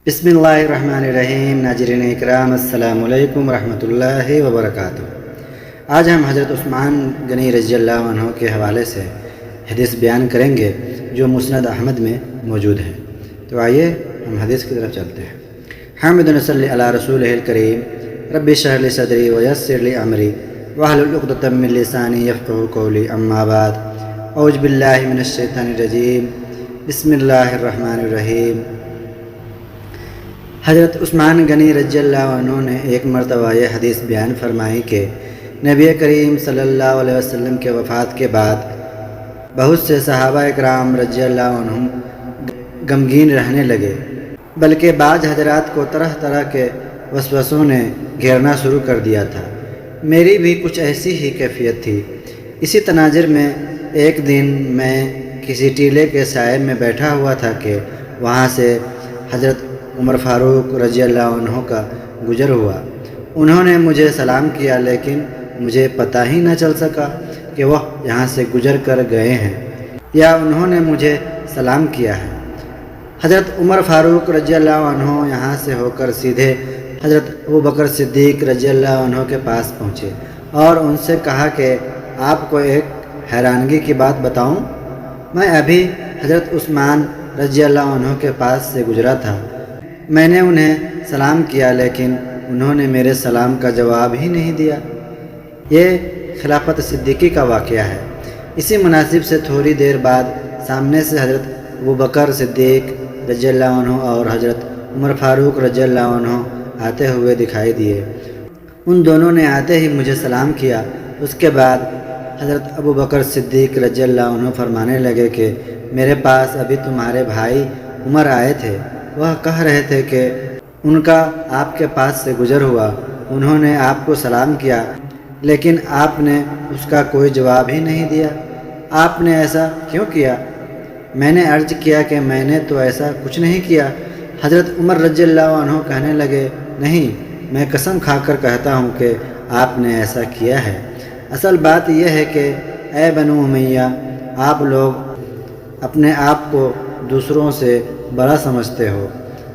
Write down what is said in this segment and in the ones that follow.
बिस्मिल्लाहिर्रहमानिर्रहीम। नाज़रीन इकराम, अस्सलामु अलैकुम रहमतुल्लाहि व बरकातुहू। आज हम हज़रत उस्मान गनी रज़ियल्लाहु अन्हु के हवाले से हदीस बयान करेंगे जो मुस्नद अहमद में मौजूद है। तो आइए हम हदीस की तरफ चलते हैं। हामिदुन सल्ली अला रसूलिहिल करीम, रब्बि इश्रह ली सदरी व यस्सिर ली अमरी वहलुल उक़दतम मिन लिसानी यफ़क़हू क़ौली, अम्मा बाद। औज़ु बिल्लाहि मिनश शैतानिर रजीम, बिस्मिल्लाहिर रहमानिर रहीम। हज़रत उस्मान गनी रज़ियल्लाहु अन्हु ने एक मरतबा यह हदीस बयान फरमाई कि नबी करीम सल्लल्लाहु अलैहि वसल्लम के वफ़ात के बाद बहुत से सहाबा इकराम रज़ियल्लाहु अन्हुम गमगीन रहने लगे, बल्कि बाज़ हज़रात को तरह तरह के वसवसों ने घेरना शुरू कर दिया था। मेरी भी कुछ ऐसी ही कैफियत थी। इसी तनाज़ुर में एक दिन मैं किसी टीले के साए में बैठा हुआ था कि वहाँ से हज़रत उमर फ़ारूक रज़ियल्लाहु अन्हु का गुज़र हुआ। उन्होंने मुझे सलाम किया, लेकिन मुझे पता ही न चल सका कि वह यहाँ से गुज़र कर गए हैं या उन्होंने मुझे सलाम किया है। हज़रत उमर फ़ारूक रज़ियल्लाहु अन्हु यहाँ से होकर सीधे हज़रत अबू बकर सिद्दीक़ रज़ियल्लाहु अन्हु के पास पहुँचे और उनसे कहा कि आपको एक हैरानगी की बात बताऊँ। मैं अभी हज़रत उस्मान रज़ियल्लाहु अन्हु के पास से गुज़रा था। मैंने उन्हें सलाम किया, लेकिन उन्होंने मेरे सलाम का जवाब ही नहीं दिया। ये खिलाफत सिद्दीकी का वाक़या है। इसी मुनासिब से थोड़ी देर बाद सामने से हज़रत अबू बकर सिद्दीक़ रज़ियल्लाहु अन्हु और हज़रत उमर फ़ारूक रज़ियल्लाहु अन्हु आते हुए दिखाई दिए। उन दोनों ने आते ही मुझे सलाम किया। उसके बाद हज़रत अबू बकर सिद्दीक़ रज़ियल्लाहु अन्हु फरमाने लगे कि मेरे पास अभी तुम्हारे भाई उमर आए थे। वह कह रहे थे कि उनका आपके पास से गुज़र हुआ। उन्होंने आपको सलाम किया, लेकिन आपने उसका कोई जवाब ही नहीं दिया। आपने ऐसा क्यों किया? मैंने अर्ज़ किया कि मैंने तो ऐसा कुछ नहीं किया। हज़रत उमर रज़ियल्लाहु अन्हु कहने लगे, नहीं, मैं कसम खाकर कहता हूँ कि आपने ऐसा किया है। असल बात यह है कि ए बनु उमैया, आप लोग अपने आप को दूसरों से बड़ा समझते हो।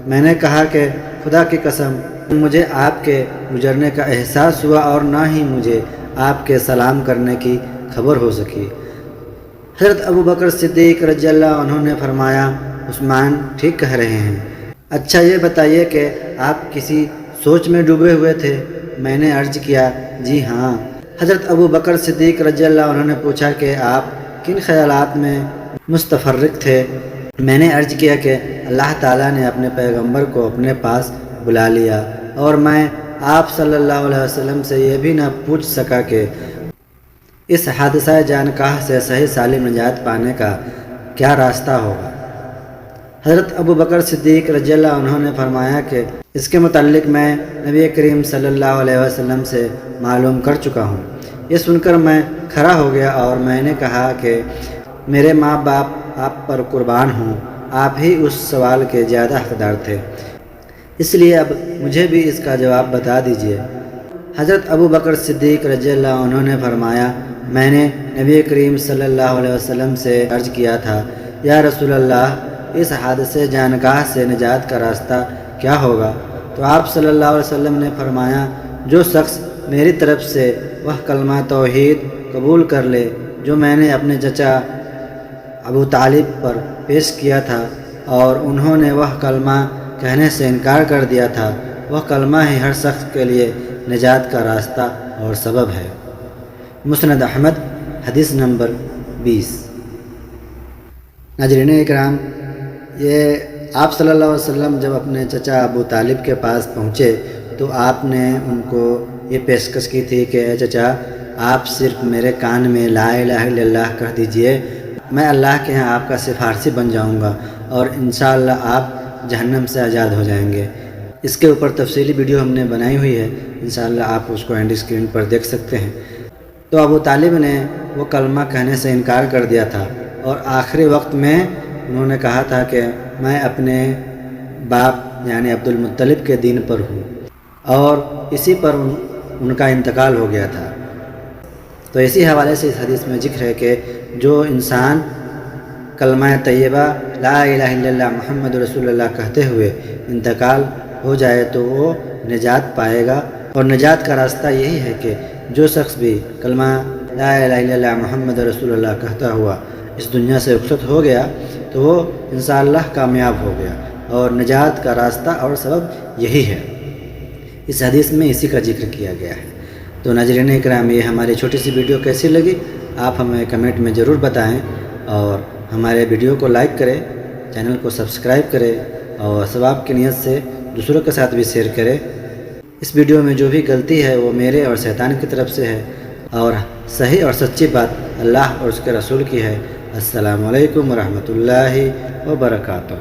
मैंने कहा कि खुदा की कसम, मुझे आपके गुजरने का एहसास हुआ और ना ही मुझे आपके सलाम करने की खबर हो सकी। हज़रत अबू बकर सिद्दीक़ रज़ियल्लाहु अन्हु ने फरमाया, उस्मान ठीक कह रहे हैं। अच्छा ये बताइए कि आप किसी सोच में डूबे हुए थे? मैंने अर्ज़ किया, जी हाँ। हज़रत अबू बकर सिद्दीक़ रज़ियल्लाहु अन्हु ने पूछा कि आप किन ख़यालात में मुस्तफ़र्रिक़ थे? मैंने अर्ज़ किया कि अल्लाह ताला ने अपने पैगंबर को अपने पास बुला लिया और मैं आप सल्लल्लाहु अलैहि वसल्लम से यह भी न पूछ सका कि इस हादसा जानकाह से सही सालिम निजात पाने का क्या रास्ता होगा। हज़रत अबू बकर सिद्दीक़ रज़ियल्लाहु अन्हु ने फरमाया कि इसके मुतल्लिक़ मैं नबी करीम सल्लल्लाहु अलैहि वसल्लम से मालूम कर चुका हूँ। ये सुनकर मैं खड़ा हो गया और मैंने कहा कि मेरे माँ बाप आप पर कुर्बान हूँ, आप ही उस सवाल के ज़्यादा हक़दार थे, इसलिए अब मुझे भी इसका जवाब बता दीजिए। हज़रत अबू बकर सिद्दीक़ रज़ियल्लाहु अन्हु ने फरमाया, मैंने नबी करीम सल्लल्लाहु अलैहि वसल्लम से अर्ज़ किया था, या रसूल अल्लाह, इस हादसे जानकाह से निजात का रास्ता क्या होगा? तो आप सल्लल्लाहु अलैहि वसल्लम ने फरमाया, जो शख्स मेरी तरफ़ से वह कलमा तौहीद कबूल कर ले जो मैंने अपने चचा अबू तालिब पर पेश किया था और उन्होंने वह कलमा कहने से इनकार कर दिया था, वह कलमा ही हर शख्स के लिए निजात का रास्ता और सबब है। मुस्नद अहमद, हदीस नंबर 20। नाज़रीन इकराम, ये आप सल्लल्लाहु अलैहि वसल्लम जब अपने चचा अबू तालिब के पास पहुँचे तो आपने उनको ये पेशकश की थी कि चचा, आप सिर्फ़ मेरे कान में ला इलाहा इल्लल्लाह कह दीजिए, मैं अल्लाह के यहाँ आपका सिफारशी बन जाऊँगा और इंशाअल्लाह आप जहन्नम से आज़ाद हो जाएंगे। इसके ऊपर तफसीली वीडियो हमने बनाई हुई है, इंशाअल्लाह आप उसको एंड स्क्रीन पर देख सकते हैं। तो अबू तालिब ने वो कलमा कहने से इनकार कर दिया था और आखिरी वक्त में उन्होंने कहा था कि मैं अपने बाप यानी अब्दुल मुत्तलिब के दीन पर हूँ और इसी पर उनका इंतकाल हो गया था। तो इसी हवाले से इस हदीस में जिक्र है कि जो इंसान कलमा तैयबा لا الہ الا اللہ محمد رسول اللہ کہتے ہوئے انتقال ہو جائے تو وہ نجات پائے گا، اور نجات کا راستہ یہی ہے کہ جو شخص بھی کلمہ لا الہ الا اللہ محمد رسول اللہ کہتا ہوا اس دنیا سے رخصت ہو گیا تو وہ انشاءاللہ کامیاب ہو گیا، اور نجات کا راستہ اور سبب یہی ہے۔ اس حدیث میں اسی کا ذکر کیا گیا ہے۔ تو ناظرین اکرام، یہ ہماری چھوٹی سی ویڈیو کیسی لگی آپ ہمیں کمنٹ میں ضرور بتائیں، اور ہمارے ویڈیو کو لائک کریں، چینل کو سبسکرائب کریں، اور ثواب کی نیت سے دوسروں کے ساتھ بھی شیئر کریں۔ اس ویڈیو میں جو بھی غلطی ہے وہ میرے اور شیطان کی طرف سے ہے، اور صحیح اور سچی بات اللہ اور اس کے رسول کی ہے۔ السلام علیکم ورحمۃ اللہ وبرکاتہ۔